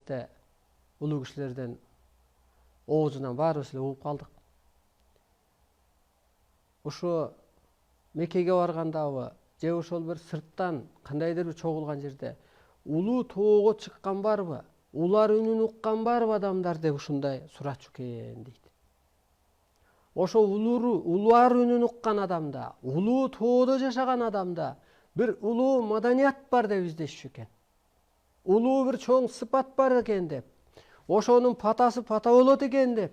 Меккеде улуу кишилерден оозунан баарыбыз эле угуп калдык. Ошо Меккеге баргандабы же ошол бир сырттан кандайдыр бир чогулган жерде улуу тоого чыккан барбы, улар үнүн уккан барбы адамдар деп ушундай сурачу экен дейт. Ошо улар үнүн уккан адамда, улуу тоодо жашаган адамда бир улуу маданият бар деп издешчү экен. Улуу бир чоң сыпат бар экен деп. Ошонун патасы пата болот экен деп.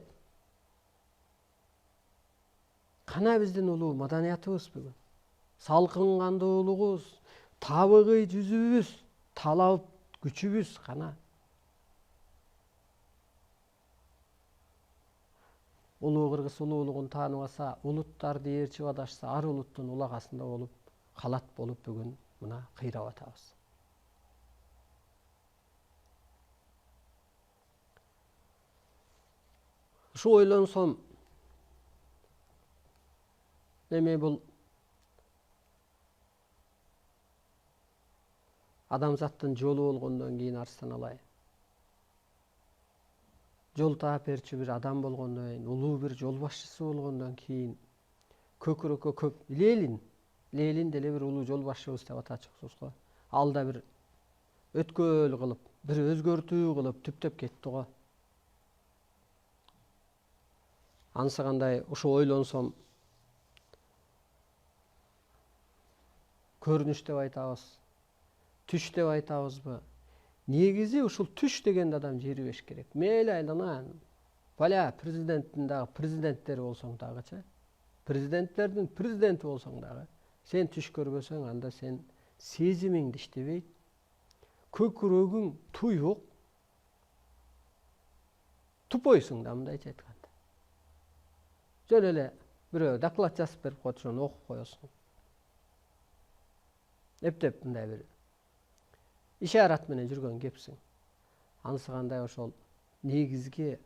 Кана биздин улуу маданиятыбыз бүгүн? Салкын кандуулугубуз, табыгый жүзүбүз, талап күчүбүз кана? Улуу кыргыз улуулугун тааныбаса, улуттарды ээрчип адашса, ар улуттун улагасында болуп, калат болуп бүгүн мына кыйрап атабыз. Ушу ойлонсом, эми бул адамзаттын жолу болгондон кийин Арстан алай. Жол таап берчү бир адам болгондон кийин, улуу бир жол башчысы болгондон кийин көкүрөккө көп Ленин деле бир улуу жол башчыбыз деп атачакпыз го. Ал да бир өткөл кылып, бир өзгөртүү кылып түптөп кетти го. Анысы кандай ушу ойлонсом, көрүнүш деп айтабыз, түш деп айтабызбы? Негизи ушул түш деген адам жерибеш керек. Мейли айланан поля президенттин дагы президенттери болсоң дагычы, президенттердин президенти болсоң дагы, сен түш көрбөсөң, анда сен сезимиңди иштебейт, көкүрөгүң туюк, тупойсуң да, мындайча айтканда. Жөн эле бирөө доклад жазып берип коет, ошону окуп коесуң. Эптеп мындай бир ишарат менен жүргөн кепсиң. Анысы кандай ошол негизги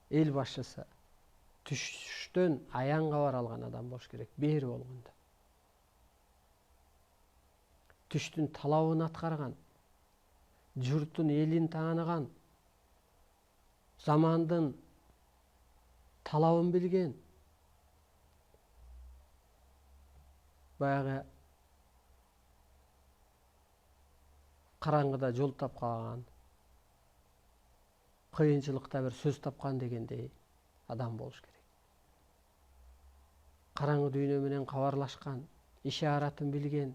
эл башчысы түштөн аян кабар алган адам болуш керек, бери болгондо. Түштүн талабын аткарган, журтун элин тааныган, замандын талабын билген, баягы караңгыда жол тапкан, кыйынчылыкта бир сөз тапкан дегендей адам болуш керек. Караңгы дүйнө менен кабарлашкан, ишаратын билген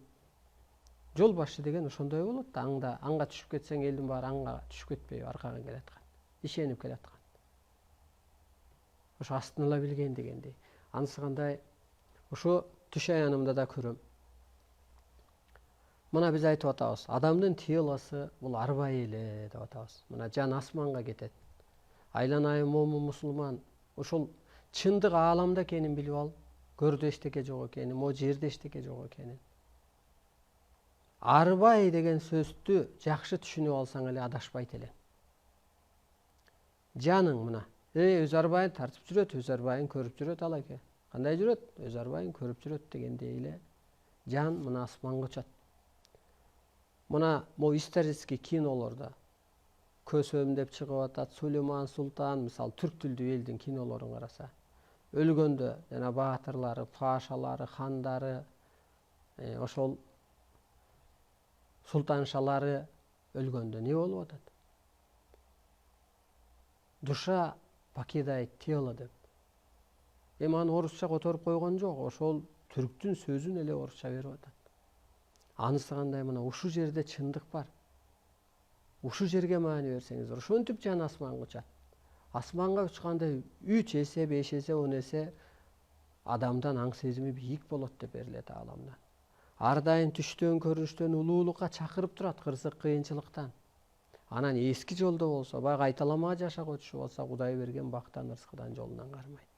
жол башчы деген ошондой болот да. Анга түшүп кетсең, элдин баары анга түшүп кетпейби, аркадан келаткан, ишенип келаткан. Ошо астын ала билген дегендей. Анысы кандай ошо түш аянымда да көрөм. Мына биз айтып атабыз, адамдын телосы бул арба эле деп атабыз. Мына жан асманга кетет. Айланайын момун мусулман, ошол чындык ааламда экенин билип ал, көрдө эчтеке жок экенин, могу жерде эчтеке жок экенин. Арбай деген сөздү жакшы түшүнүп алсаң эле адашпайт элең. Жаның мына, өз арбайын тартып жүрөт, өз арбайын көрүп жүрөт алайке. Кандай жүрөт? Өз арбайын көрүп жүрөт дегендей эле жан мына асманга учат. Мына могу исторический кинолордо Көсөм деп чыгып атат, Сулейман Султан, мисалы түрк тилдүү элдин кинолорун караса, өлгөндө жана баатырлары, пашалары, хандары, ошол султаншалары өлгөндө не болуп атат? Душа покидает тело деп. Эми аны орусча которуп койгон жок, ошол түрктүн сөзүн эле орусча берип атат. Анысы кандай мына ушу жерде чындык бар. Ушу жерге маани берсеңиздер, ошентип жан асманга учат. Асманга учканда 3 эсе, 5 эсе, 10 эсе адамдан аң сезими бийик болот деп берилет ааламдан. Ар дайым түштөн, көрүнүштөн улуулукка чакырып турат, кырсык кыйынчылыктан. Анан эски жолдо болсо, баягы айталамага жашагычу болсо, Кудай берген бактан, ырыскыдан, жолунан кармайт.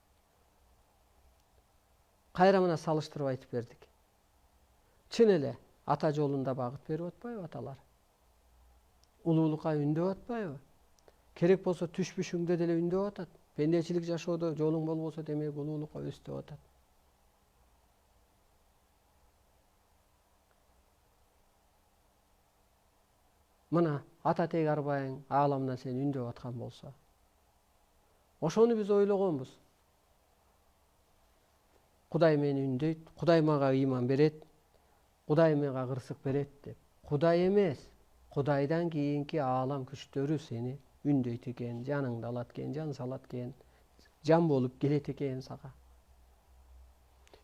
Кайра мына салыштырып айтып бердик. Чын эле ата жолунда багыт берип атпайбы аталар? Улуулукка үндөп атпайбы? Керек болсо түшпүшүңдө деле үндөп атат. Пендечилик жашоодо жолуң болбосо демек улуулукка өс деп атат. Мына ата тег арбайың ааламдан сени үндөп аткан болсо, ошону биз ойлогонбуз. Кудай мени үндөйт, Кудай мага ыйман берет, Кудай мага кырсык берет деп. Кудай эмес, Кудайдан кийинки аалам күчтөрү сени үндөйт экен, жаныңды алат экен, жан салат экен, жан болуп келет экен сага.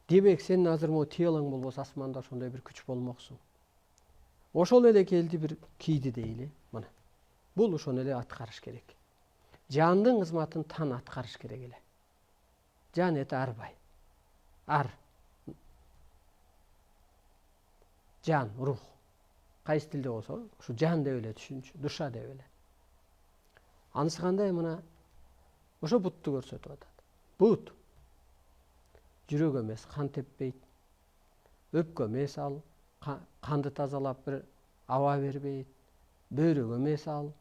Демек сен азыр могу телоң болбосо асманда ошондой бир күч болмоксуң. Ошол эле келди бир кийди дейли. Мына. Бул ошону эле аткарыш керек. Жандын кызматын тан аткарыш керек эле. Жан это арбай. Ар. Жан, рух. Кайсы тилде болсо, ушу жан деп эле түшүнчү, душа деп эле. Анысы кандай мына ошо бутту көрсөтүп атат. Бут жүрөк эмес, кан теппейт. Өпкө эмес ал, канды тазалап бир аба бербейт. Бөйрөк эмес ал,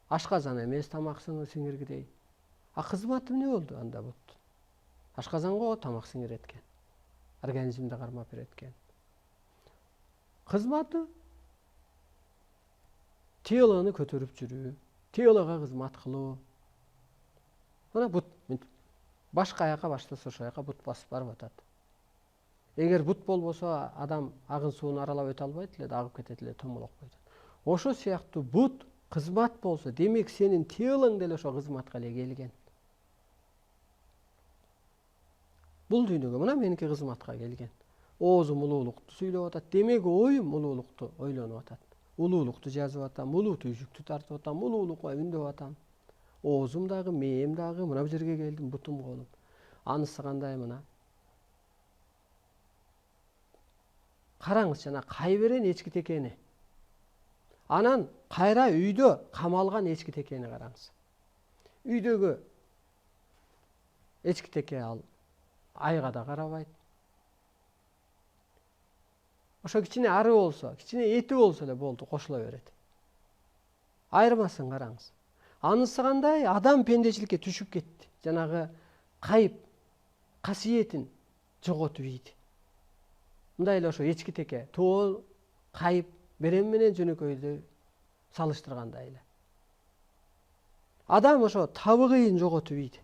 ашказан эмес тамаксыны сиңиргидей. А кызматы эмне болду анда буттун? Ашказанго тамак сиңирет экен. Организмди кармап берет экен. Кызматы телону көтөрүп жүрүү, телого кызмат кылуу. Мына бут баш каяка баштаса ошол жака бут басып барып атат. Эгер бут болбосо адам агын сууну аралап өтө албайт эле, агып кетет эле, томолоп койт. Ошо сыяктуу бут кызмат болсо, демек сенин телоң деле ошо кызматка эле келген. Бул дүйнөгө мына меники кызматка келген. Оозум улуулукту сүйлөп атат. Демек оюм улуулукту ойлонуп атат. Улуулукту жазып атам, улуу түйшүктү тартып атам, улуулукка үндөп атам. Оозум дагы, мээм дагы, мына бу жерге келдим, бутум колум. Анысы кандай мына? Караңыз, жана кайберен эчки текени. Анан кайра үйдө камалган эчки текени караңыз. Үйдөгү эчки теке ал айга да карабайт. Ошо кичине ары болсо, кичине эти болсо эле болду, кошула берет. Айырмасын караңыз. Анысы кандай? Адам пендечиликке түшүп кетти. Жанагы кайып касиетин жоготуп ийди. Мындай эле ошо эчки теке, тоол, кайып, берем менен жөнөкөйдү салыштырганда эле. Адам ошо табыгыйын жоготуп ийди.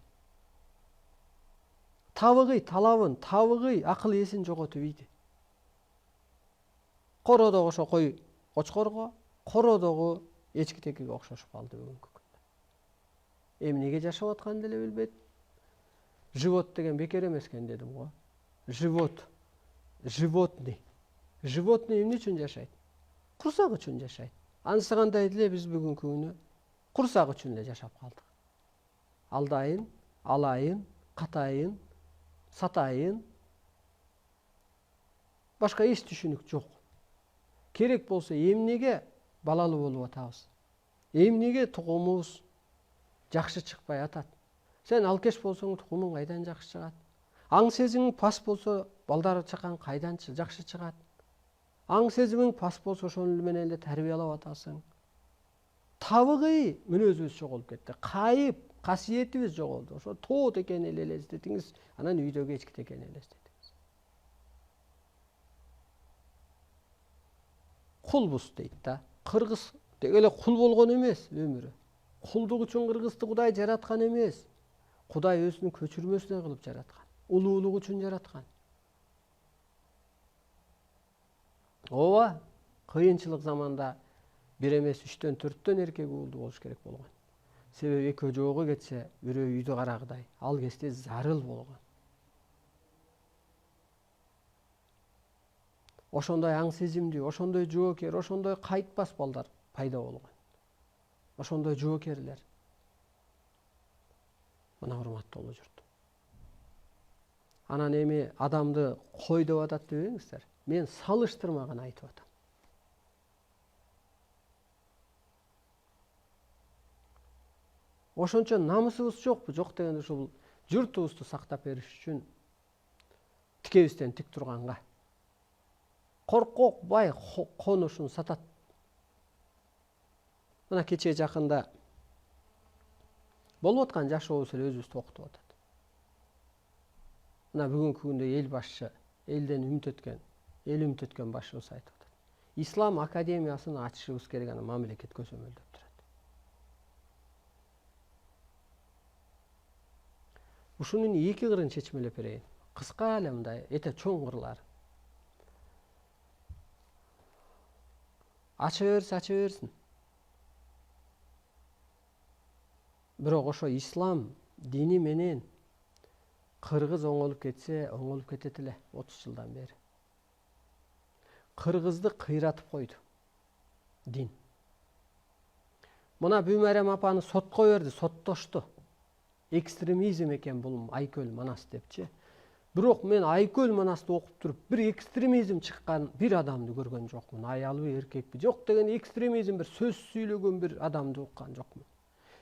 Табыгый талабын, табыгый акыл эсин жоготуп ийди. Коро ошо кой кочкорго, коро дагы эчки текеге окшошуп калды бүгүнкү күндө. Эмнеге жашап атканын деле билбейт. Живот деген бекер эмес экен дедим го. Живот. Животный. Животный эмне үчүн жашайт? Курсак үчүн жашайт. Анысы кандай деле биз бүгүнкү күнү курсак үчүн эле жашап калдык. Алдайын, алайын, катайын, сатайын. Башка эч түшүнүк жок. Керек болсо эмнеге балалуу болуп атабыз? Эмнеге тукумубуз жакшы чыкпай атат? Сен алкеш болсоң тукумуң кайдан жакшы чыгат? Аң сезимиң пас болсо балдар чакаң кайдан жакшы чыгат? Аң сезимиң пас болсо ошол менен эле тарбиялап атасың. Табыгый мүнөзүбүз жоголуп кетти. Кайып касиетибиз жоголду. Ошо тоо текени эле элестетиңиз, анан үйдөгү эчки текени элестетиңиз. Кулбуз дейт да. Кыргыз деги эле кул болгон эмес өмүрү. Кулдук үчүн кыргызды Кудай жараткан эмес. Кудай өзүнүн көчүрмөсүнө кылып жараткан. Улуулук үчүн жараткан. Ооба, кыйынчылык заманда бир эмес 3-төн 4төн эркек уулду болуш керек болгон. Себеби экөө жоого кетсе, бирөө үйдү карагыдай. Ал кезде зарыл болгон. Ошондой аң сезимдүү, ошондой жоокер, ошондой кайтпас балдар пайда болгон. Ошондой жоокерлер. Мына урматтуулуу журт. Анан эми адамды кой деп атат дебеңиздер. Мен салыштырма гана айтып атам. Ошончо намысыбыз жокпу? Жок дегенде ушул журтубузду сактап бериш үчүн тикебизден тик турганга коркок бай конушун сатат. Мына кече жакында болуп аткан жашообуз эле өзүбүздү окутуп атат. Мына бүгүнкү күндө эл башчы, элден үмүт өткөн башчыбыз айтып атат. Ислам академиясын ачышыбыз керек, аны мамлекет көзөмөлдөп турат. Ушунун эки кырын чечмелеп берейин. Кыска эле мындай эте чоң кырлары. Ача берсин. Бирок ошо ислам дини менен кыргыз оңолуп кетсе, оңолуп кетет эле 30 жылдан бери. Кыргызды кыйратып койду дин. Мына Бүмәрем апаны сотко берди, соттошту. Экстремизм экен бул Айкөл Манас депчи. Бирок мен Айкөл Манасты окуп туруп бир экстремизм чыккан бир адамды көргөн жокмун. Аялбы, эркекпи? Жок деген экстремизм бир сөз сүйлөгөн бир адамды уккан жокмун.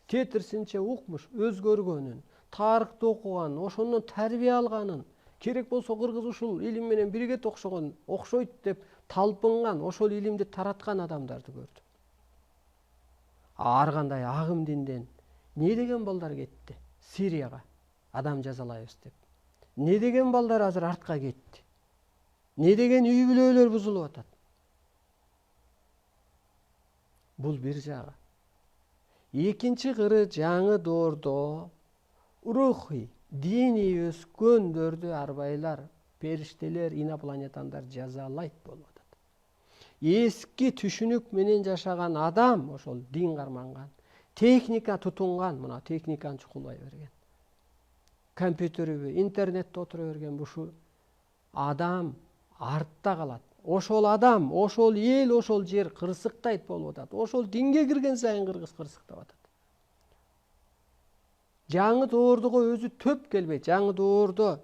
Кетирсинче укмуш, өзгөргөнүн, тарыхты окуган, ошондон тарбия алганын, керек болсо кыргыз ушул илим менен бирге окшойт деп талпынган, ошол илимди тараткан адамдарды көрдүм. Ар кандай агым динден не деген балдар кетти Сирияга адам жазалайбыз деп. Не деген балдар азыр артка кетти. Не деген үй бүлөлөр бузулуп атат. Бул бир жагы. Экинчи кыры жаңы доордо рухий, диний өскөндөрдү арбайлар, периштелер, инопланетандар жазалайт болуп атат. Эски түшүнүк менен жашаган адам, ошол дин карманган, техника тутунган, мына техниканы чукулбай берген. Компьютерби, интернетте отура берген бушу адам артта калат. Ошол адам, ошол эл, ошол жер кырсыктайт болуп атат. Ошол динге кирген сайын кыргыз кырсыктап атат. Жаңы доордого өзү төп келбейт. Жаңы доордо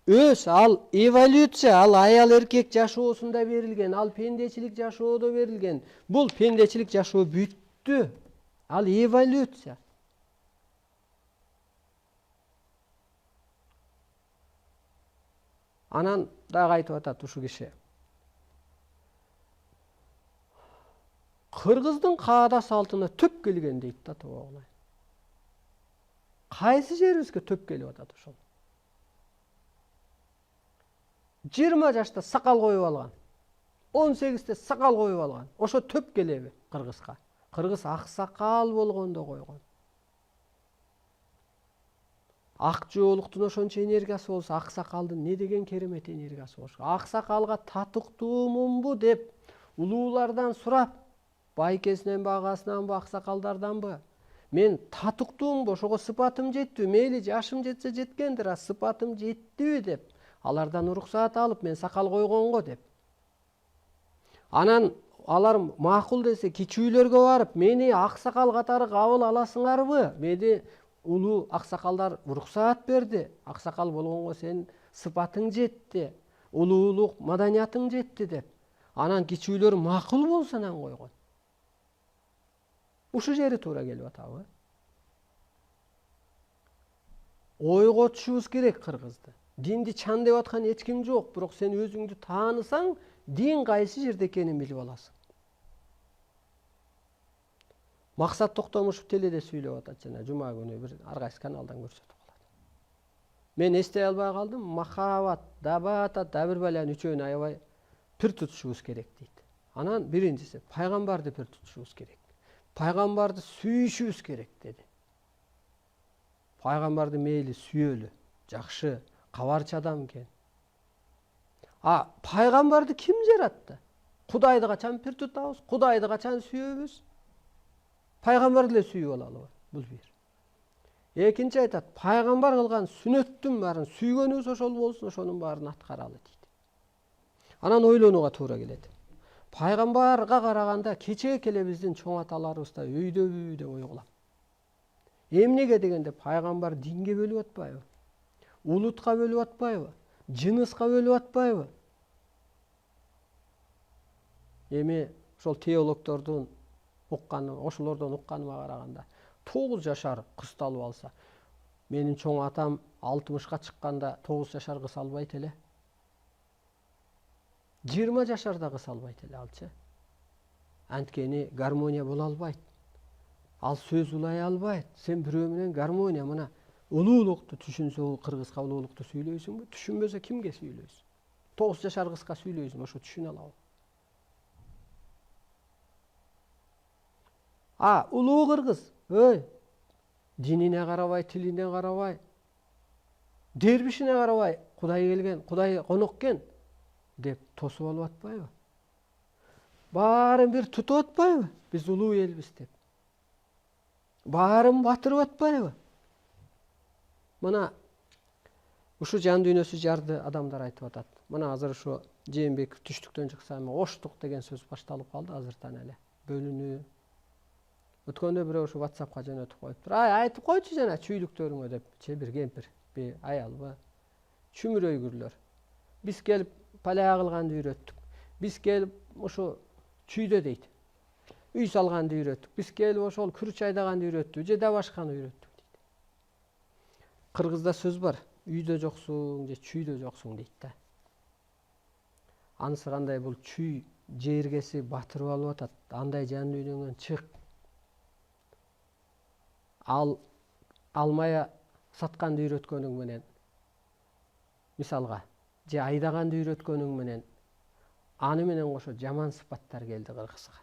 ал эволюция, ал аял эркек жашоосунда берилген, ал пендечилик жашоодо берилген. Бул пендечилик жашоо бүттү. Ал эволюция. Анан дагы айтып атат ушу киши. Кыргыздын каада салтына төп келген дейт да тоогулай. Кайсы жерибизге төп келип атат ошол? 20 жашта сакал коюп алган. 18-те сакал коюп алган. Ошо төп келеби кыргызга? Кыргыз аксакал болгондо койгон. Ак жоолуктун ошончо энергиясы болсо, аксакалдын не деген керемет энергиясы болчу. Аксакалга татыктуумунбу деп улуулардан сурап, байкесиненби, агасынанбы, аксакалдарданбы? Мен татыктуумбу, ошого сыпатым жеттиби? Мейли жашым жетсе жеткендир, а сыпатым жеттиби деп алардан уруксаат алып, мен сакал койгонго деп. Анан алар макул десе кичүүлөргө барып, мени аксакал катары кабыл аласыңарбы? Мени улуу аксакалдар уруксаат берди. Аксакал болгонго сен сыпатың жетти, улуулук маданиятың жетти деп. Анан кичүүлөр макул болсо анан койгон. Ушу жери туура келип атабы? Ойго түшүбүз керек кыргызды. Динди чан деп аткан эч ким жок, бирок сен өзүңдү таанысаң, дин кайсы жерде экенин билип аласың. Максат Токтомушев теледе сүйлөп атат жана жума күнү бир ар кайсы каналдан көрсөтүп калат. Мен эстей албай калдым. Махабат, Дабата, Дабир Балян үчөөнү аябай пир тутушубуз керек дейт. Анан биринчиси пайгамбарды пир тутушубуз керек. Пайгамбарды сүйүшүбүз керек деди. Пайгамбарды мейли сүйөлү, жакшы, кабарчы адам экен. Пайгамбарды ким жаратты? Кудайды качан пир тутабыз? Кудайды качан сүйөбүз? Пайгамбарды эле сүйүп алалыбы? Бул бир. Экинчи айтат, пайгамбар кылган сүннөттүн баарын сүйгөнүбүз ошол болсун, ошонун баарын аткаралы дейт. Анан ойлонууга туура келет. Пайгамбарга караганда кечээ келе биздин чоң аталарыбыз да өйдөбү деп ойгулам. Эмнеге дегенде пайгамбар динге бөлүп атпайбы? Улутка бөлүп атпайбы? Жыныска бөлүп атпайбы? Эми ошол теологдордун укканы, ошолордон укканыма караганда 9 жашар кызды алып алса, менин чоң атам 60ка чыкканда 9 жашар кыз албайт эле. 20 жашарда кыз албайт эле алчы. Анткени гармония боло албайт. Ал сөз улай албайт. Сен бирөө менен гармония, мына улуулукту түшүнсө, кыргызга улуулукту сүйлөйсүңбү? Түшүнбөсө кимге сүйлөйсүң? 9 жашар кызга сүйлөйсүң, ошо түшүнө алабы? Улуу кыргыз, динине карабай, тилине карабай, Дербишине карабай Кудай келген, Кудай конок экен деп тосуп алып атпайбы? Баарын бир тутуп атпайбы? Биз улуу элбиз деп. Баарын батырып атпайбы? Мына ушу жан дүйнөсү жарды адамдар айтып атат. Мына азыр ушу Жээнбеков түштүктөн чыкса эми оштук деген сөз башталып калды азыртан эле. Бөлүнүү. Өткөндө бирөө ушу WhatsAppка жөнөтүп коюптур. Айтып койчу жана чүйлүктөрүңө деп. Бир кемпир, бир аялбы, чүмүрөйгүрлөр. Биз келип поля кылганды үйрөттүк. Биз келип ушу чүйдө дейт. Үй салганды үйрөттүк. Биз келип ошол күрүч айдаганды үйрөттүк, же да башканы үйрөттүк дейт. Кыргызда сөз бар. Үйдө жоксуң же чүйдө жоксуң дейт да. Анысы кандай бул чүй жээргеси батырып алып атат. Андай жан дүйнөңөн чык. Алмая сатканды үйрөткөнүң менен мисалга же айдаганды үйрөткөнүң менен аны менен кошо жаман сыпаттар келди кыргызга.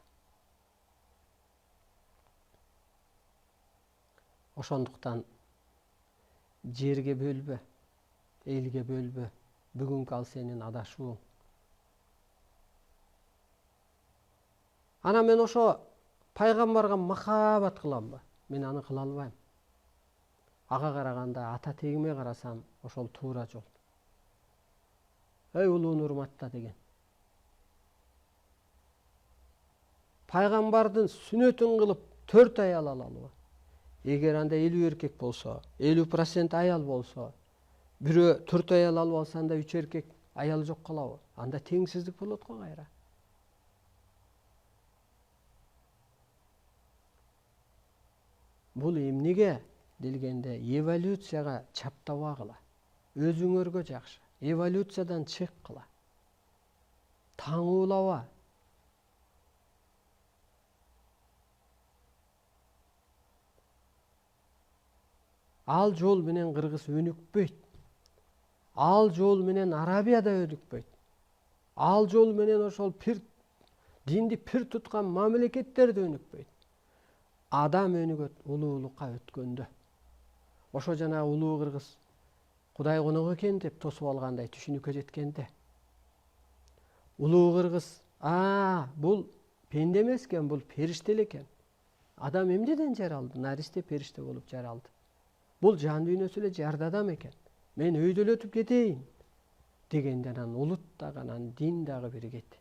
Ошондуктан жерге бөлбө, элге бөлбө. Бүгүнкү ал сенин адашууң. Ана мен ошо пайгамбарга махабат кыламбы? Мен аны кыла албайм. Ага караганда ата тегиме карасам, ошол туура жол. Эй улууну урматта деген. Пайгамбардын сүнөтүн кылып 4 аял алалыбы? Эгер анда 50 эркек болсо, 50% аял болсо, бирөө 4 аял алып алса, анда 3 эркек аял жок калабы? Анда теңсиздик болот го кайра. Бул эмнеге делгенде эволюцияга чаптабагыла. Өзүңөргө жакшы. Эволюциядан чыккыла. Таңуулаба. Ал жол менен кыргыз өнүкпөйт. Ал жол менен Арабияда өнүкпөйт. Ал жол менен ошол динди пир туткан мамлекеттер да өнүкпөйт. Адам өнүгөт улуулукка өткөндө. Ошо жана улуу кыргыз Кудай конок экен деп тосуп алгандай түшүнүккө жеткенде. Улуу кыргыз, бул пенде эмес экен, бул периште эле экен. Адам эмнеден жаралды? Наристе периште болуп жаралды. Бул жан дүйнөсү эле жарды адам экен. Мен өйдөлөтүп кетейин дегенде анан улут дагы, анан дин дагы биригет.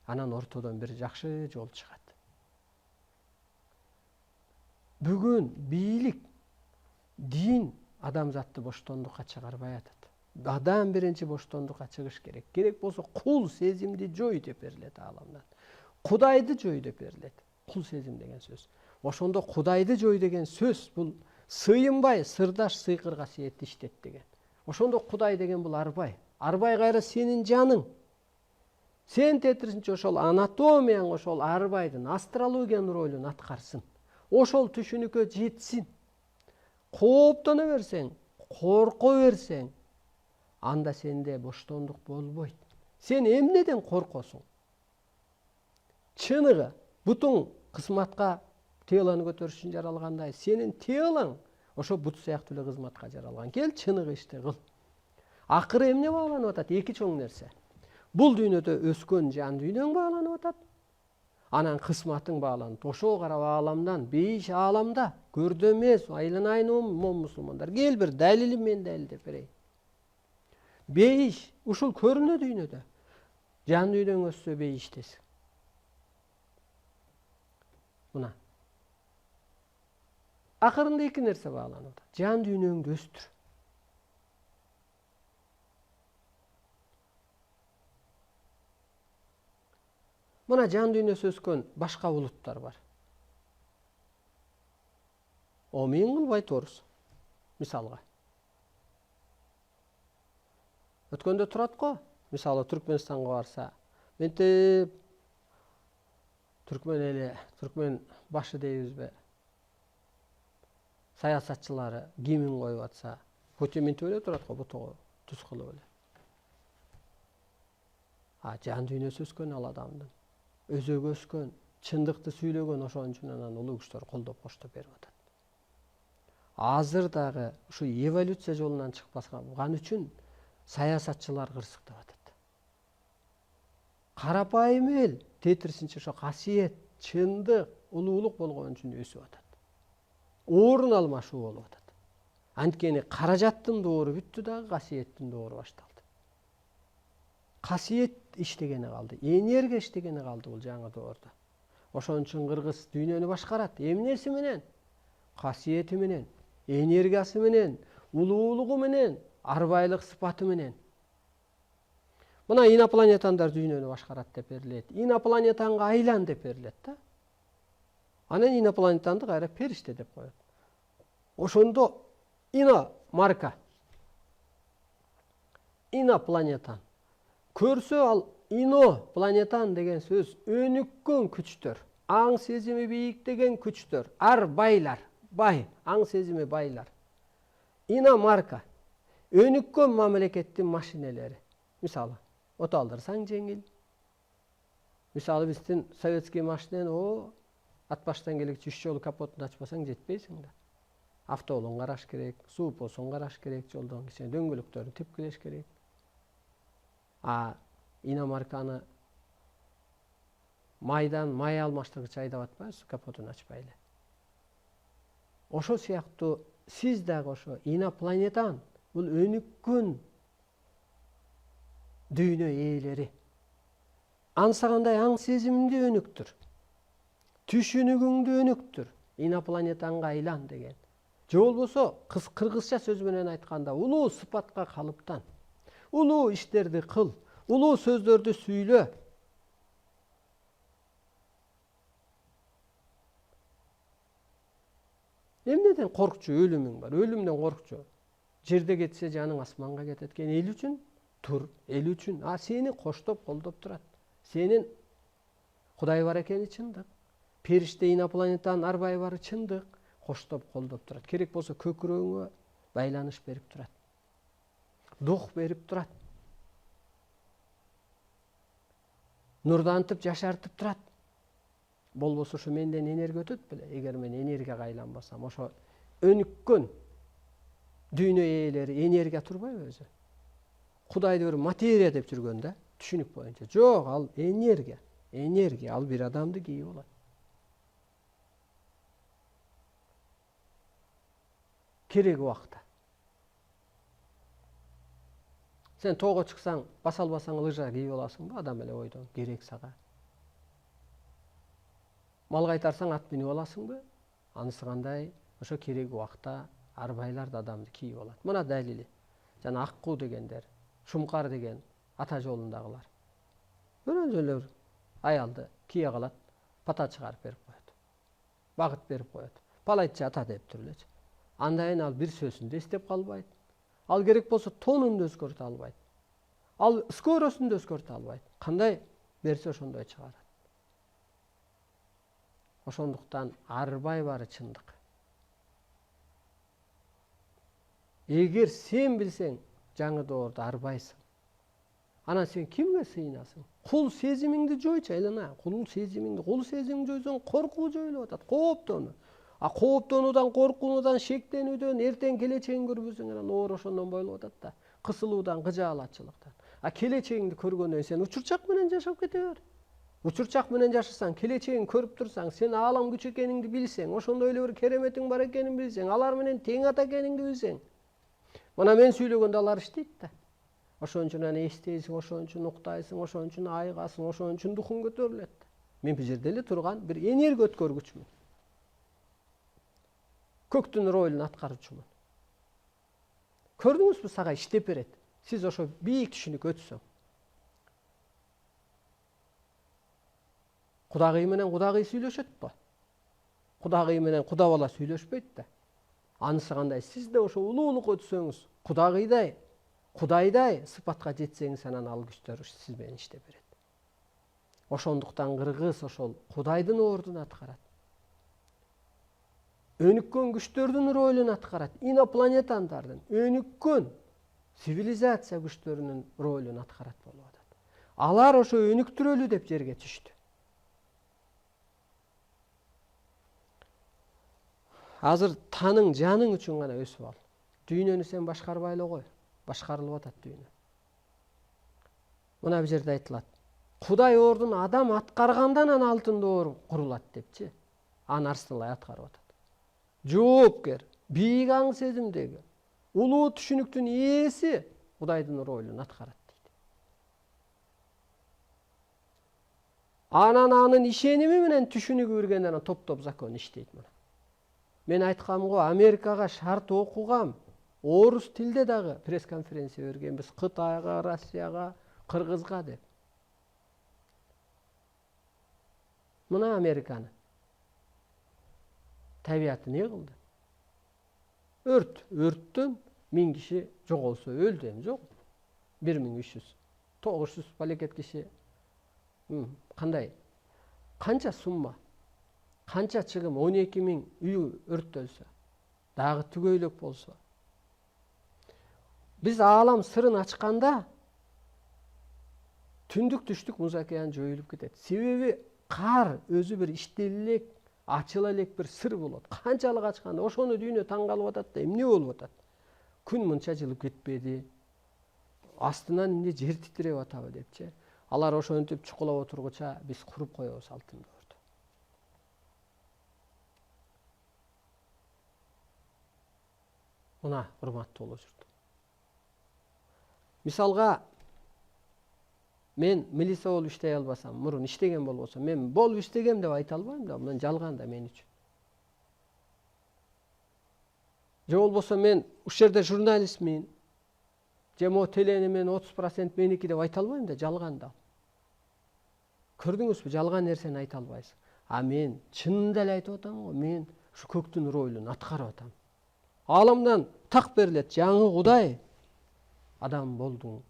Анан ортодон бир жакшы жол чыгат. Бүгүн бийлик, дин адамзатты боштондукка чыгарбай атат. Адам биринчи боштондукка чыгыш керек. Керек болсо кул сезимди жой деп берилет ааламдан. Кудайды жой деп берилет. Кул сезим деген сөз. Ошондо Кудайды жой деген сөз бул сыйынбай, сырдаш сыйкыр касиетти иштет деген. Ошондо Кудай деген бул арбай. Арбай кайра сенин жаның. Сен тетиринче ошол анатомияң ошол арбайдын астрологиянын ролун аткарсын. Ошол түшүнүккө жетсин. Кооптоно берсең, корко берсең, анда сенде боштондук болбойт. Сен эмнеден коркосуң? Чыныгы, бутуң кызматка теланы көтөрүш үчүн жаралгандай, сенин телаң ошо бут сыяктуу эле кызматка жаралган. Кел чыныгы ишти кыл. Акыры эмне бааланып атат? Эки чоң нерсе. Бул дүйнөдө өскөн жан дүйнөң бааланып атат. Анан кысматың бааланып. Ошого карап ааламдан, бейиш ааламда, көрдө эмес, айланайын мусулмандар. Кел бир далилим мен далилдеп берейин. Бейиш ушул көрүнө дүйнөдө. Жан дүйнөң өссө бейиштесиң. Мына. Акырында эки нерсе бааланып атат. Жан дүйнөңдү өстүр. Мына жан дүйнөсү өскөн башка улуттар бар. Мен кылбайт орус. Мисалга. Өткөндө турат го. Мисалы Түркмөнстанга барса, ментип түркмен эли, түркмен башы дейбизби? Саясатчылары гимн коюп атса, ментип эле турат го, бутугу туз кылып эле. Жан дүйнөсү өскөн ал адамдын. Өзөгө өскөн, чындыкты сүйлөгөн, ошон үчүн анан улуу күчтөр колдоп коштоп берип атат. азыр дагы ушу эволюция жолунан чыкпаган үчүн саясатчылар кырсыктап атат. Карапайым эл тетирисинче ошо касиет, чындык, улуулук болгон үчүн өсүп атат. Орун алмашуу болуп атат. Анткени каражаттын доору бүттү дагы касиеттин доору башталды. Касиет иштегени калды, энергия иштегени калды бул жаңы доордо. Ошон үчүн кыргыз дүйнөнү башкарат. Эмнеси менен? Касиети менен, энергиясы менен, улуулугу менен, арбайлык сыпаты менен. Мына инопланетандар дүйнөнү башкарат деп берилет. Инопланетанга айлан деп берилет да. Анан инопланетанды кайра периште деп коет. Ошондо марка. Инопланетан. Көрсө ал инопланетан деген сөз өнүккөн күчтөр, аң сезими бийиктеген күчтөр, арбайлар, бай, аң сезими байлар. Марка. Өнүккөн мамлекеттин машинелери. Мисалы, от алдырсаң жеңил. Мисалы биздин советский машинени ат баштан келгиче 3 жолу капотун ачпасаң жетпейсиң да. Автоолун караш керек, суу посун караш керек, жолдон кичине дөңгөлөктөрүн тепкилеш керек. Иномарканы майдан май алмаштыргыч айдап атпайбызбы, капотун ачпай эле. Ошо сыяктуу сиз дагы ошо инопланетан, бул өнүккөн дүйнө ээлери. Ансагандай аң сезимди өнүктүр. Түшүнүгүңдү өнүктүр. Инопланетанга айлан деген. Же болбосо кыргызча сөз менен айтканда улуу сыпатка калыптан. Улуу иштерди кыл, улуу сөздөрдү сүйлө. Эмнеден коркчу? Өлүмүң бар. Өлүмдөн коркчу. Жерде кетсе жаның асманга кетет экен. Эл үчүн тур, эл үчүн. Сени коштоп, колдоп турат. Сенин Кудай бар экени чындык. Периште инопланетан арбай бары чындык. Коштоп, колдоп турат. Керек болсо көкүрөгүңө байланыш берип турат. Дух берип турат. Нурдантып, жашартып турат. Болбосо ошо менден энергия өтөт беле? Эгер мен энергияга айланбасам, ошо өнүккөн дүйнө ээлери энергия турбайбы өзү? Кудайды бир материя деп жүргөн да, түшүнүк боюнча. Жок, ал энергия. Энергия ал бир адамды кийип алат. Керек убакта. Сен тоого чыксаң, баса албасаң лыжа кийип аласыңбы? Адам эле ойдон, керек сага. Мал кайтарсаң ат минип аласыңбы? Анысы кандай? Ошо керек убакта арбайлар да адамды кийип алат. Мына далили. Жана Аккуу дегендер, Шумкар деген ата жолундагылар. Өзөлөр аялды кие калат, пата чыгарып берип коет. Багыт берип коет. Палайтчы ата дептир элечи. Андайын ал бир сөзүн да эстеп калбайт. Ал керек болсо тонун да өзгөртө албайт. Ал скоросун да өзгөртө албайт. Кандай берсе ошондой чыгарат. Ошондуктан арбай бары чындык. Эгер сен билсең, жаңы доордо арбайсың. Анан сен кимге сыйынасың? Кул сезимиңди жойчу, айлана. Кул сезимиңди жойсоң, коркуу жоюлуп атат, кооптонуу. Кооптонуудан, коркуудан, шектенүүдөн, эртең келечегин көрбөсөң, анан оор ошондон болуп атат да. Кысылуудан, кыжаалатчылыктан. Келечегиңди көргөндөн сен учурчак менен жашап кете бер. Учурчак менен жашасаң, келечегин көрүп турсаң, сен аалам күч экениңди билсең, ошондой эле бир кереметиң бар экенин билсең, алар менен тең ата экениңди билсең. Мына мен сүйлөгөндө алар иштейт да. Ошон үчүн аны эстейсиң, ошон үчүн уктайсың, ошон үчүн айыгасың, ошон үчүн духуң көтөрүлөт. Мен бул жерде эле турган бир энергия өткөргүчмүн. Көктүн ролун аткарчумун. Көрдүңүзбү, сага иштеп берет. Сиз ошо бийик түшүнүк өтсөң. Кудагый менен кудагый сүйлөшөт го. Кудагый менен куда бала сүйлөшпөйт да. Анысы кандай? Сиз да ошо улуулук өтсөңүз, Кудайдай сыпатка жетсеңиз, анан ал күчтөр сиз менен иштеп берет. Ошондуктан кыргыз ошол Кудайдын ордун аткарат. Өнүккөн күчтөрдүн ролун аткарат. Инопланетандардын өнүккөн цивилизация күчтөрүнүн ролун аткарат болуп атат. Алар ошо өнүктүрөлү деп жерге түштү. азыр таның, жаның үчүн гана өсүп ал. Дүйнөнү сен башкарбай эле кой. Башкарылып атат дүйнө. Мына бул жерде айтылат. Кудай ордун адам аткаргандан анан алтын доор курулат депчи. Аны арсынлай аткарып атат. Жоопкер, бийик аң сезимдеги, улуу түшүнүктүн ээси Кудайдын ролун аткарат дейт. Анан анын ишеними менен түшүнүгү киргенде анан топ-топ закон иштейт мына. Мен айткам го, Америкага шарт окугам. Орус тилде дагы пресс-конференция бергенбиз. Кытайга, Россияга, Кыргызга деп. Мына Американы. Табиаты не кылды? Өрттөн 1000 киши жоголсо өлдү, эми жок. 1300, 900 палекет киши. Кандай? Канча сумма? Канча чыгым? 12.000 үй өрттөлсө, дагы түгөйлөк болсо. Биз аалам сырын ачканда түндүк түштүк Муз океан жоюлуп кетет. Себеби кар өзү бир иштеле элек, ачыла элек бир сыр болот. Канчалык ачканда ошону дүйнө таң калып атат да, эмне болуп атат? Күн мынча жылып кетпеди. Астынан эмне жер титиреп атабы депчи. Алар ошентип чукулап отургуча биз куруп коебуз алтын доорду. Мына урматтуу боло жүрдү. Мисалга мен милиция болуп иштей албасам, мурун иштеген болбосом, мен болуп иштегем деп айта албайм да, мына жалган да мен үчүн. Же болбосо мен ушул жерде журналистмин, же могу телени мен 30% меники деп айта албайм да, жалган да. Көрдүңүзбү, жалган нерсени айта албайсың. А мен чынында эле айтып атам го, мен ушу көктүн ролун аткарып атам. Ааламдан так берилет, жаңы Кудай адам болдуң.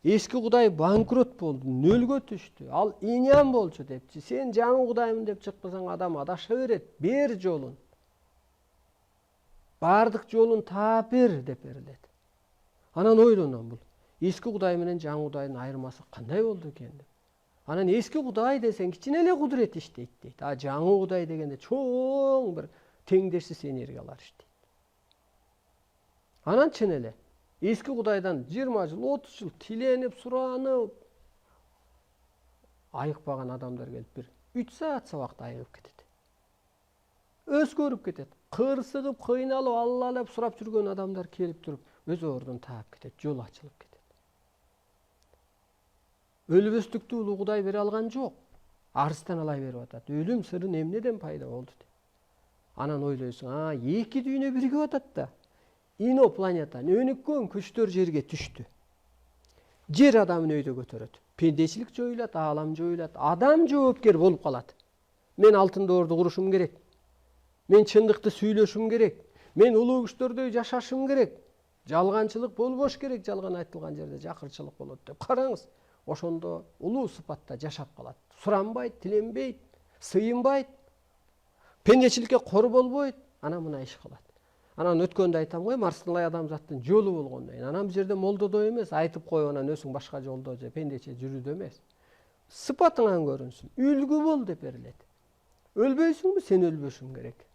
Эски Кудай банкрот болду, нөлгө түштү. Ал иням болчу депчи. Сен жаңы Кудаймын деп чыкпасаң, адам адаша берет. Бер жолун. Бардык жолун таап бер деп берилет. Анан ойлоном бул. Эски Кудай менен жаңы Кудайдын айырмасы кандай болду экен деп. Анан эски Кудай десең кичине эле кудурет иштейт дейт. А жаңы Кудай дегенде чоң бир теңдешсиз энергиялар иштейт. Анан чын эле эски Кудайдан 20 жыл, 30 жыл тиленип, суранып айыкпаган адамдар келип бир 3 саат сабакта айыгып кетет. Өзгөрүп кетет. Кырсыгып, кыйналып, аллалап сурап жүргөн адамдар келип туруп өз ордун таап кетет, жол ачылып кетет. Өлбөстүктү улуу Кудай бере алган жок. Арыстан алай берип атат. Өлүм сырын эмнеден пайда болду деп. Анан ойлойсуң, эки дүйнө биригип атат да. Инопланетан өнүккөн күчтөр жерге түштү. Жер адамын өйдө көтөрөт. Пендечилик жоюлат, аалам жоюлат. Адам жоопкер болуп калат. Мен алтын доорду курушум керек. Мен чындыкты сүйлөшүм керек. Мен улуу күчтөрдөй жашашым керек. Жалганчылык болбош керек, жалган айтылган жерде жакырчылык болот деп. Караңыз, ошондо улуу сыпатта жашап калат. Суранбайт, тиленбейт, сыйынбайт, пендечиликке кор болбойт, анан мына иш кылат. Анан өткөндө айтам го, арсынлай адамзаттын жолу болгондой. Анан бул жерде молдодо эмес, айтып коюп анан өзүң башка жолдо же пендече жүрүүдө эмес. Сыпатыңан көрүнсүн, үлгү бол деп берилет. Өлбөйсүңбү, сен өлбөшүң керек.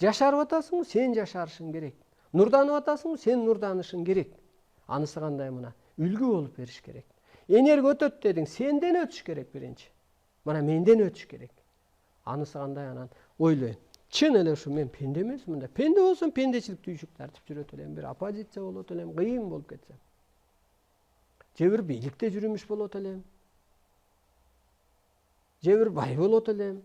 Жашарып атасыңбы, сен жашарышың керек. Нурданып атасыңбы, сен нурданышың керек. Анысы кандай мына, үлгү болуп бериш керек. Энерги өтөт дедиң, сенден өтүш керек биринчи. Мына менден өтүш керек. Анысы кандай анан ойлойм. Чын эле ушу мен пенде эмесмин да. Пенде болсом пендечилик түйшүк тартып жүрөт элем, бир оппозиция болот элем, кыйын болуп кетсем. Же бир бийликте жүрүмүш болот элем. Же бир бай болот элем.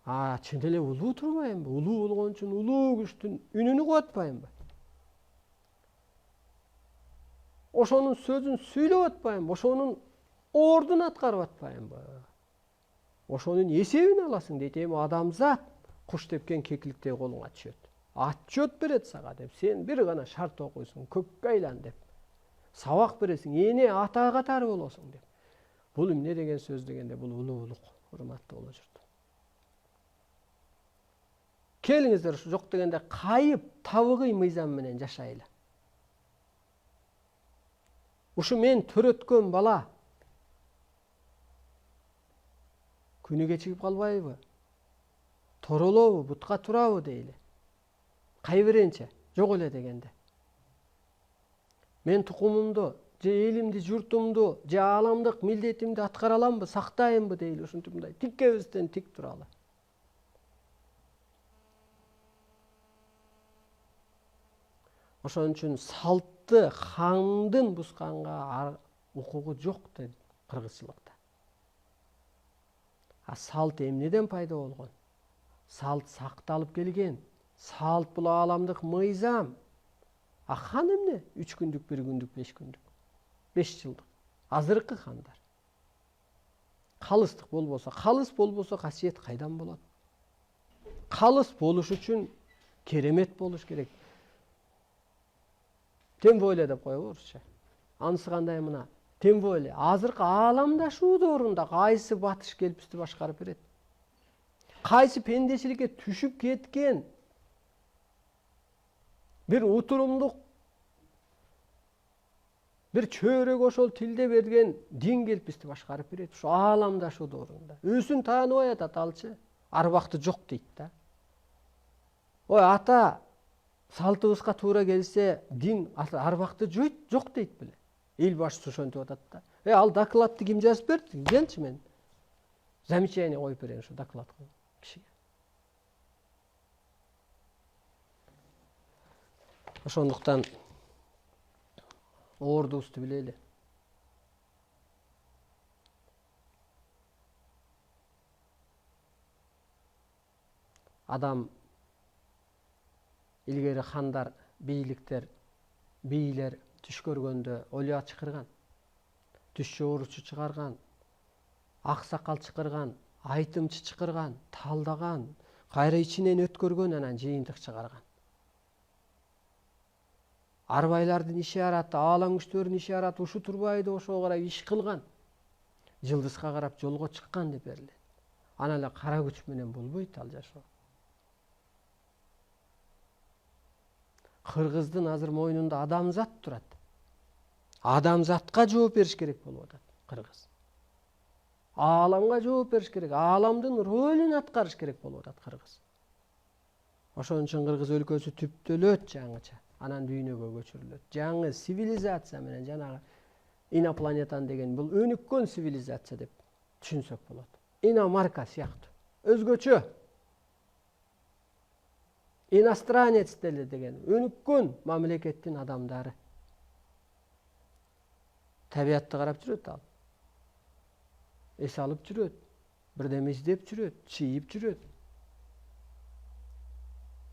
Чын эле улуу турбаймбы? Улуу болгон үчүн улуу күчтүн үнүн угатпаймбы? Ошонун сөзүн сүйлөп атпаймбы? Ошонун ордун аткарып атпаймбы? Ошонун эсебин аласың дейт. Эми адамзат куш тепкен кекиликтей колуңа түшөт. Отчет берет сага деп. Сен бир гана шарт окуйсуң, көккө айлан деп. Сабак бересиң, эне ата катары болосуң деп. Бул эмне деген сөз дегенде, бул улуулук, урматтуу боло жүрдү. Келиңиздер ушу жок дегенде кайып, табыгый мыйзам менен жашайлы. Ушу мен төрөткөн бала күнү кечигип калбайбы? Соролобу, бутка турабы дейли. Кайбиринче, жок эле дегенде. Мен тукумумду, же элимди, журтумду, же ааламдык милдетимди аткара аламбы, сактайынбы дейли ушинтип мындай тиккебизден тик туралы. Ошон үчүн салтты хандын бусканга укугу жок дейт кыргызчылыкта. А салт эмнеден пайда болгон? Салт сакталып келген. Салт бул ааламдык мыйзам. А хан эмне? 3 күндүк, 1 күндүк, 5 күндүк. 5 жылдык. Азыркы хандар. Калыстык болбосо касиет кайдан болот? Калыс болуш үчүн керемет болуш керек. Тем более деп коебу орусча. Анысы кандай мына? Тем более азыркы ааламдашуу доорунда кайсы батыш келип бизди башкарып берет? Кайсы пендечиликке түшүп кеткен бир утурумдук бир чөйрөк ошол тилде берген дин келип бизди башкарып берет? Ушу ааламдашуу доорунда. Өзүн тааныбай атат алчы. Арбакты жок дейт да. Ой ата салтыбызга туура келсе дин арбакты жок дейт беле. Эл башчысы ошентип атат да. Ал докладты ким жазып берди? Келчи мен замечание коюп берейин ушу докладка кишиге. Ошондуктан ордубузду билели. Адам илгери хандар, бийлер түш көргөндө олуя чыкырган, түш жооручу чыгарган, аксакал чыкырган, айтымчы чыкырган, талдаган, кайра ичинен өткөргөн, анан жыйынтык чыгарган. Арбайлардын ишараты, аалам күчтөрүнүн ишараты ушу турбайды ошого карап иш кылган. Жылдызга карап жолго чыккан деп берилет. Анан эле кара күч менен болбойт ал жашоо. Кыргыздын азыр мойнунда адамзат турат. Адамзатка жооп бериш керек болуп атат кыргыз. Ааламга жооп бериш керек, ааламдын ролун аткарыш керек болуп атат кыргыз. Ошон үчүн кыргыз өлкөсү түптөлөт жаңыча, анан дүйнөгө көчүрүлөт. Жаңы цивилизация менен жанагы инопланетан деген бул өнүккөн цивилизация деп түшүнсөк болот. Иномарка сыяктуу, өзгөчө. Иностранец деле деген өнүккөн мамлекеттин адамдары. Табиятты карап жүрөт ал. Эс алып жүрөт, бирдеме издеп жүрөт, чийип жүрөт.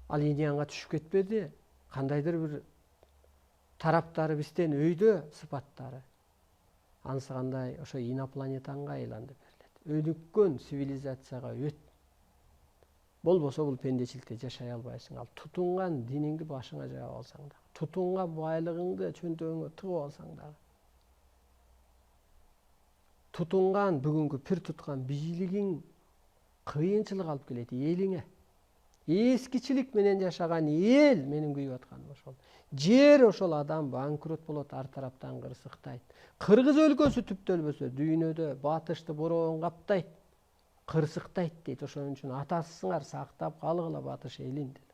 Ал инянга түшүп кетпеди. Кандайдыр бир тараптары бизден өйдө сыпаттары. Анысы кандай ошо инопланетанга айланды берилет. Өнүккөн цивилизацияга өт. Болбосо бул пендечиликте жашай албайсың. Ал тутунган диниңди башыңа жаап алсаң да, тутунган байлыгыңды чөнтөгүңө тыгып алсаң да, тутунган бүгүнкү пир туткан бийлигиң кыйынчылык алып келет элиңе. Эскичилик менен жашаган эл менин күйүп атканым ошол. Жер ошол адам банкрот болот, ар тараптан кырсыктайт. Кыргыз өлкөсү түптөлбөсө дүйнөдө батышты бороон каптайт, кырсыктайт дейт. Ошон үчүн атасыңар сактап калгыла батыш элин дейт.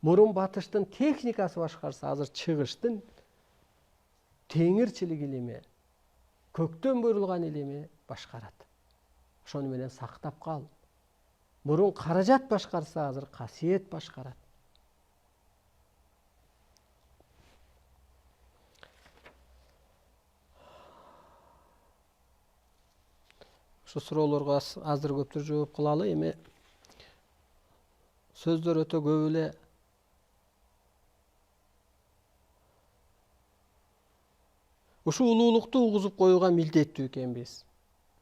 Мурун батыштын техникасы башкарса, азыр чыгыштын теңирчилик илими, көктөн буйрулган илими башкарат. Ошону менен сактап кал. Мурун каражат башкарса, азыр касиет башкарат. Ошо суроолорго азыр көптөр жооп кылалы. Эми сөздөр өтө көп эле. Ушу улуулукту угузуп коюуга милдеттүү экенбиз.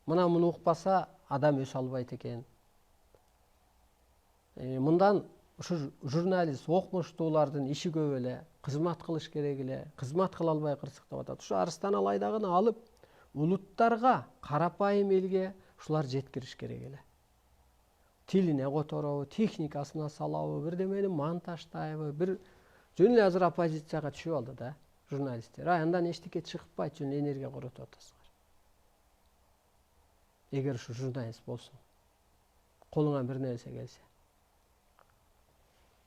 Мына муну укпаса адам өсө албайт экен. Мындан ушу журналист окмуштуулардын иши көп эле, кызмат кылыш керек эле, кызмат кыла албай кырсыктап атат. Ушу Арыстан Алайдагыны алып, улуттарга, карапайым элге ушулар жеткириш керек эле. Тилине которобу, техникасына салабы, бирдемени монтаждайбы, бир жөн эле азыр оппозицияга түшүп алды да журналисттер. Андан эчтеке чыкпайт, жөн энергия коротуп атасыңар. Эгер ушу журналист болсун. колуңан бир нерсе келсе.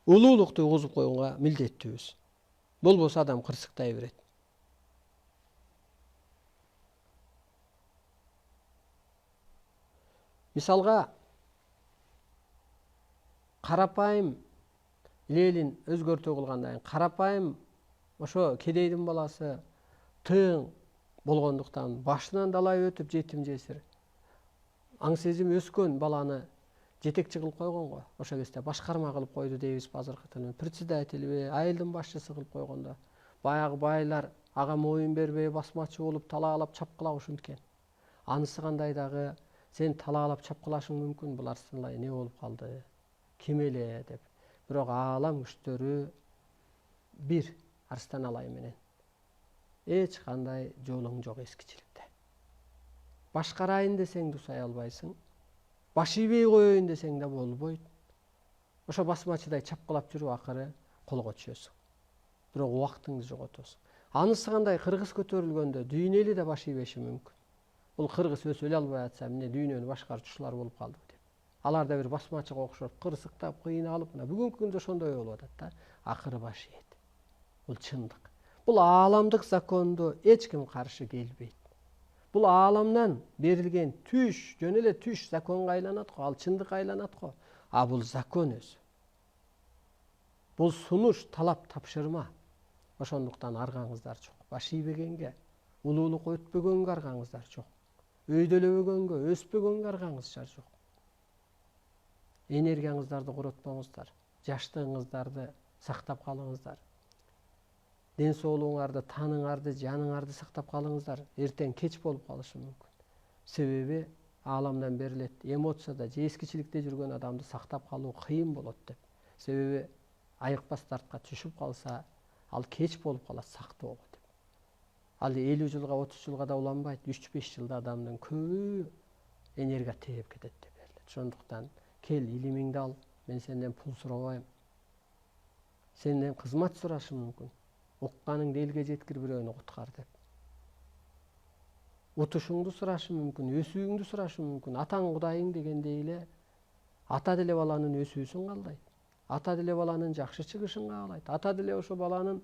Улуулукту угузуп койгонго милдеттүүбүз. Болбосо адам кырсыктай берет. Мисалга карапайым лелин өзгөртүү кылгандан кийин карапайым ошо кедейдин баласы тың болгондуктан башынан далай өтүп жетим жесир аң сезим өскөн баланы жетекчи кылып койгон го. Ошол кезде башкарма кылып койду дейбиз азыркы тилмен. Председателби, айылдын башчысы кылып койгондо баягы байлар ага моюн бербей басмачы болуп талаалап чапкылап ушинткен. Анысы кандай дагы сен талаалап чапкылашың мүмкүн, булар сындай не болуп калды, ким эле деп. Бирок аалам күчтөрү бир Арстан Алай менен эч кандай жолуң жок эскичиликте. Башкарайын десең дусай албайсың. Баш ийбей коеюн десең да болбойт. Ошо басмачыдай чапкылап жүрүп акыры колго түшөсүң. Бирок убактыңды жоготосуң. Анысы кандай кыргыз көтөрүлгөндө дүйнөлү да баш ийбеши мүмкүн. Бул кыргыз өсө эле албай атса эмне дүйнөнү башкарчулар болуп калды деп. Алар да бир басмачыга окшоп кырсыктап, кыйналып, мына бүгүнкү күндө ошондой болуп атат да. Акыры баш ийет. Бул чындык. Бул ааламдык закондо эч ким каршы келбейт. Бул ааламдан берилген түш, жөн эле түш законго айланат го, ал чындыкка айланат го. А бул закон өзү. Бул сунуш, талап, тапшырма. Ошондуктан аргаңыздар жок. Баш ийбегенге, улуулук өтпөгөнгө аргаңыздар жок. Өйдөлөбөгөнгө, өспөгөнгө аргаңыздар жок. Энергияңыздарды коротпоңуздар. Жаштыгыңыздарды сактап калыңыздар. Ден соолугуңарды, таныңарды, жаныңарды сактап калыңыздар. Эртең кеч болуп калышы мүмкүн. Себеби ааламдан берилет эмоцияда же эскичиликте жүргөн адамды сактап калуу кыйын болот деп. Себеби айыкпас дартка түшүп калса, ал кеч болуп калат, сактоо деп. Ал 50 жылга, 30 жылга да уланбайт. 3-5 жылда адамдын көбү энергия тээп кетет деп берилет. Ошондуктан кел, илимиңди ал. Мен сенден пул сурабайм. Сенден кызмат сурашым мүмкүн. Укканыңды элге жеткир, бирөөнү куткар деп. Утушуңду сурашым мүмкүн, өсүүңдү сурашым мүмкүн. Атаң Кудайың дегендей эле ата деле баланын өсүүсүн каалайт. Ата деле баланын жакшы чыгышын каалайт. Ата деле ошо баланын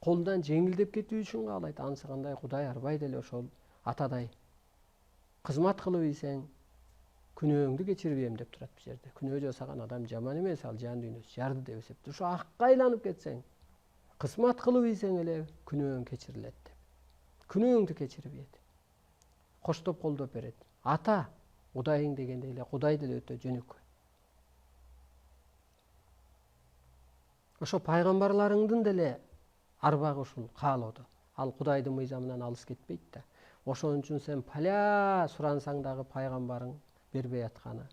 колунан жеңилдеп кетүүсүн каалайт. Анысы кандай Кудай арбай деле ошол атадай кызмат кылып ийсең күнөөңдү кечирбейм деп турат бул жерде. Күнөө жасаган адам жаман эмес, ал жан дүйнөсү жарды деп эсептейт. Ошо акка айланып кетсең, кызмат кылып ийсең эле күнөөң кечирилет деп. Күнөөңдү кечирбейт. Коштоп колдоп берет. Ата Кудайың дегендей эле Кудай деле өтө жөнөкөй. Ошо пайгамбарларыңдын деле арбагы ушул каалоодо. Ал Кудайдын мыйзамынан алыс кетпейт да. Ошон үчүн сен паля сурансаң дагы пайгамбарың бербей атканы,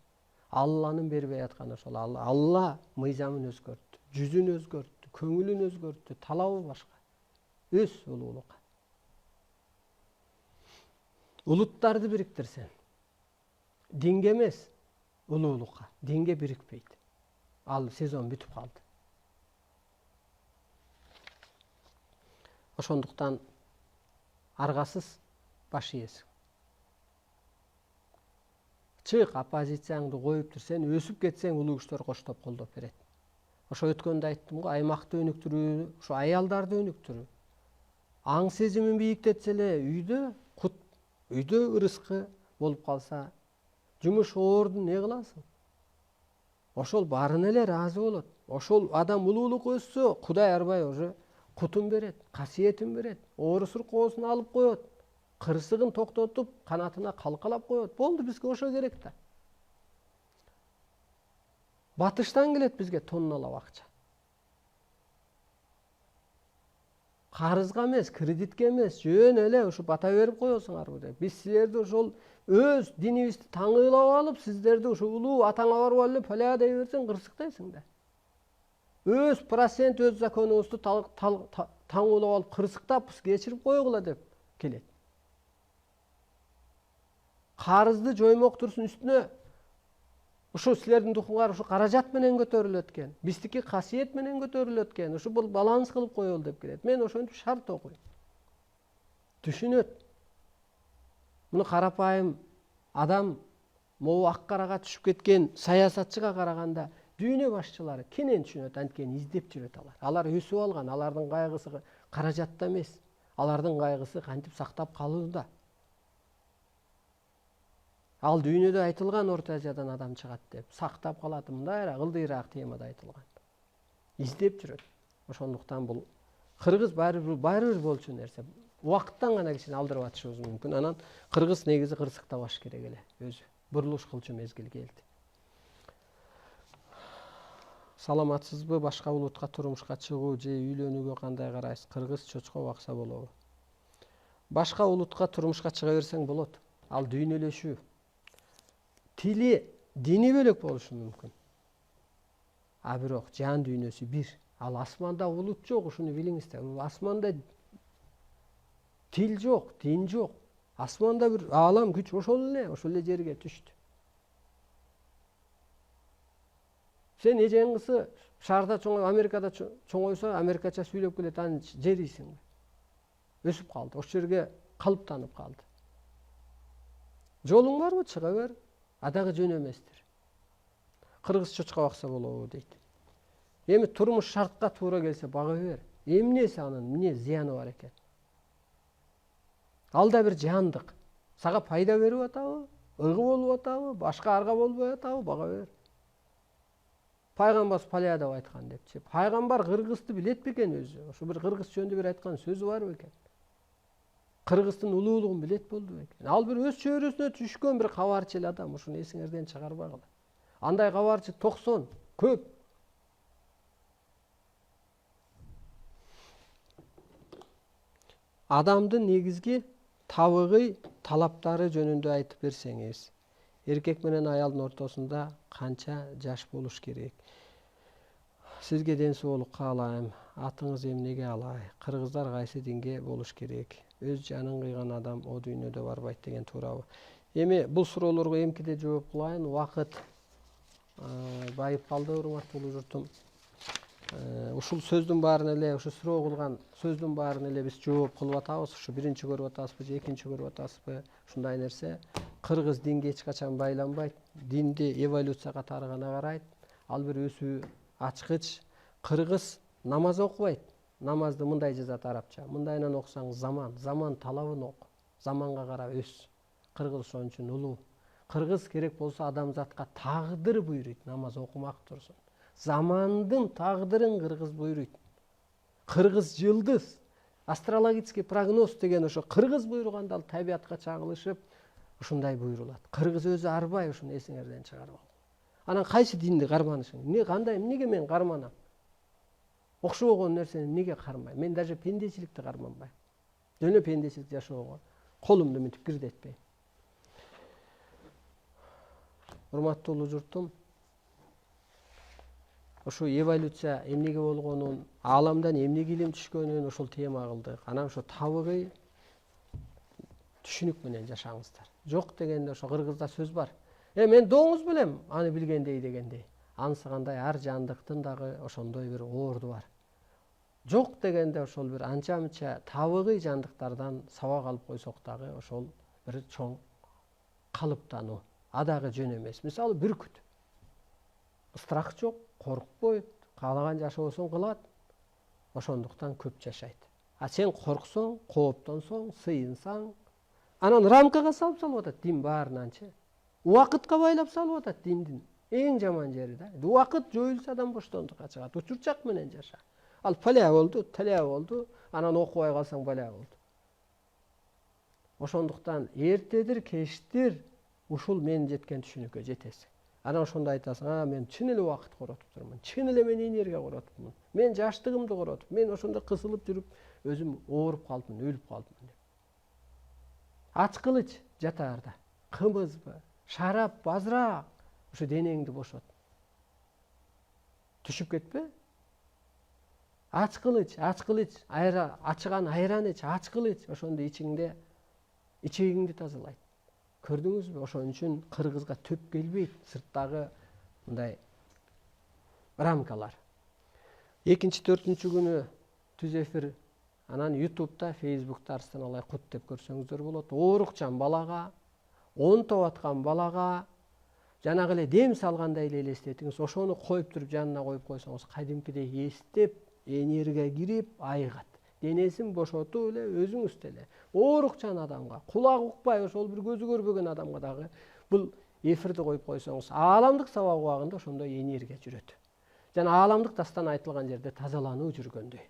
Алланын бербей атканы ошол. Алла мыйзамын өзгөрттү, жүзүн өзгөрттү, көңүлүн өзгөрттү, талабы башка. Өс улуулукка. Улуттарды бириктирсен, динге эмес, улуулукка. Динге бирикпейт. Ал сезон бүтүп калды. Ошондуктан аргасыз баш ийесиң. Чык, оппозицияңды коюп тур, сен өсүп кетсең улуу күчтөр коштоп колдоп берет. Ошо өткөндө айттым го, аймакты өнүктүрүү, ошо аялдарды өнүктүрүү. Аң сезимин бийиктетсе эле үйдө ырыскы болуп калса, жумуш оорду не кыласың? Ошол баарына эле ыраазы болот. Ошол адам улуулук өссө, Кудай арбай уже кутун берет, касиетин берет, оору суркоосун алып коет, кырсыгын токтотуп, канатына калкалап коет. Болду, бизге ошо керек да. Батыштан келет бизге тонналап акча. Карызга эмес, кредитке эмес, жөн эле ушу бата берип коесуңарбы деп. Биз силерди ошол өз динибизди таңыйлап алып, сиздерди ушу улуу атаңа барып эле паля дей берсең кырсыктайсың да. Өз процент, өз законубузду таңуулап алып кырсыктап кечирип койгула деп келет. Карызды жоймок турсун үстүнө ушу силердин тукумуңар ушу каражат менен көтөрүлөт экен. Биздики касиет менен көтөрүлөт экен. Ушу бул баланс кылып коелу деп келет. Мен ошентип шарт окуйм. Түшүнөт. Муну карапайым адам могу ак карага түшүп кеткен саясатчыга караганда дүйнө башчылары кенен түшүнөт, анткени издеп жүрөт алар. Алар өсүп алган, алардын кайгысы каражатта эмес, алардын кайгысы кантип сактап калууда. Ал дүйнөдө айтылган Орто Азиядан адам чыгат деп, сактап калат, мындайраак ылдыйраак темада айтылган. Издеп жүрөт. Ошондуктан бул кыргыз баары бир болчу нерсе. Убакыттан гана кичине алдырып атышыбыз мүмкүн. Анан кыргыз негизи кырсыктабаш керек эле өзү. Бурулуш кылчу мезгил келди. Саламатсызбы? Башка улутка турмушка чыгуу же үйлөнүүгө кандай карайсыз? Кыргыз чочко бакса болобу? Башка улутка турмушка чыга берсең болот. Ал дүйнөлөшүү. Тили, дини бөлөк болушу мүмкүн. А бирок жан дүйнөсү бир. Ал асманда улут жок, ушуну билиңиздер. Асманда тил жок, дин жок. Асманда бир аалам күч ошол эле жерге түштү. Сен эжең кызы шаарда чоң, Америкада чоңойсо, америкача сүйлөп келет, аны жерийсиңби? Өсүп калды, ошол жерге калыптанып калды. Жолуң барбы? Чыга бер. Адагы жөн эместир. Кыргыз чочко бакса болобу дейт. Эми турмуш шартка туура келсе бага бер. Эмнеси анын, эмне зыяны бар экен? Ал да бир жандык. Сага пайда берип атабы? Ыгы болуп атабы? Башка арга болбой атабы? Бага бер. Пайгамбар палия деп айткан депчи. Пайгамбар кыргызды билет бекен өзү? Ошо бир кыргыз жөнүндө бир айткан сөзү бар бекен? Кыргыздын улуулугун билет болду бекен? Ал бир өз чөйрөсүнө түшкөн бир кабарчы эле адам, ушуну эсиңерден чыгарбагыла. Андай кабарчы 90 көп. Адамдын негизги табыгы, талаптары жөнүндө айтып берсеңиз. Эркек менен аялдын ортосунда канча жаш болуш керек? Сизге ден соолук каалайм. Атыңыз эмнеге алай? Кыргыздар кайсы динге болуш керек? Өз жанын кыйган адам о дүйнөдө барбайт деген туурабы? Эми бул суроолорго эмкиде жооп кылайын. Убакыт байып калды, урматтуу журтум. Ушул сөздүн баарын эле, ушу суроо кылган сөздүн баарын эле биз жооп кылып атабыз. Ушу биринчи көрүп атасызбы же экинчи көрүп атасызбы? Ушундай нерсе. Кыргыз динге эч качан байланбайт. Динди эволюция катары гана карайт. Ал бир өсүү ачкыч. Кыргыз намаз окубайт. Намазды мындай жазат арабча. Мындайынан окусаң заман талабын оку. Заманга карап өс. Кыргыз ошон үчүн улуу. Кыргыз керек болсо адамзатка тагдыр буйруйт, намаз окумак турсун. Замандын тагдырын кыргыз буйруйт. Кыргыз жылдыз, астрологический прогноз деген ошо кыргыз буйруганда ал табиатка чагылышып ушундай буйрулат. Кыргыз өзү арбай, ушуну эсиңерден чыгарып ал. Анан кайсы динди карманышың? Эмнеге мен карманам? Окшобогон нерсени эмнеге кармайм? Мен даже пендечиликти карманбайм. Жөн пендечилик жашоого колумду мынтип кирдетпейм. Урматтуу журтум, ошо эволюция эмнеге болгонун, ааламдан эмнеге илим түшкөнүн ошол тема кылдык. Анан ошо табыгы түшүнүк менен жашаңыздар. Жок дегенде ошо кыргызда сөз бар. Мен доңуз билем, аны билгендей дегендей. Анысыгандай ар жандыктын дагы ошондой бир орду бар. Жок дегенде ошол бир анча-мынча табыгы жандыктардан сабак алып койсок дагы ошол бир чоң калыптануу. Адагы жөн эмес. Мисалы бүркүт. Страх жок, коркпойт, каалаган жашоосун кылат. Ошондуктан көп жашайт. А сен корксоң, кооптонсоң, сыйынсаң, анан рамкага салып атат дин баарынанчы. Убакытка байлап салып атат диндин. Эң жаман жери да. Убакыт жоюлса адам боштондукка чыгат. Учурчак менен жаша. Ал паля болду, таля болду, анан окубай калсаң баля болду. Ошондуктан эртедир, кечтир ушул мен жеткен түшүнүккө жетесиң. Анан ошондо айтасың, мен чын эле убакыт коротуп турмун. Чын эле мен энергия коротупмун. Мен жаштыгымды коротуп, мен ошондо кысылып жүрүп, өзүм ооруп калдым, өлүп калдым деп. Ач кылыч жатаарда. Кымызбы, шарап, азыраак ошо денеңди бошот. Түшүп кетпе? Ач кылыч, ачыган айран ич, ач кылыч, ошондо ичиңде ичегиңди тазалайт. Көрдүңүзбү? Ошон үчүн кыргызга төп келбейт сырттагы мындай рамкалар. 2-4 күнү түз эфир, анан YouTube'да, Facebook'та Арстаналай Кут деп көрсөңүздөр болот. Оорукчан балага, 10 топ аткан балага жанагы эле дем салгандай эле элестетиңиз. Ошону коюп туруп жанына коюп койсоңуз кадимкидей эстеп, энергия кирип айыгат. Денесин бошотуп эле өзүңүз эле оорукчан адамга, кулагы укпай ошол бир көзү көрбөгөн адамга дагы бул эфирди коюп койсоңуз, ааламдык сабак убагында ошондой энергия жүрөт. Жана ааламдык дастан айтылган жерде тазалануу жүргөндөй.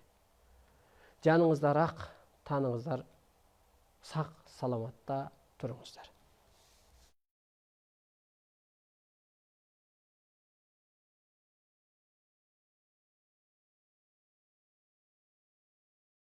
Жаныңыздар ак, таныңыздар сак, саламатта туруңуздар.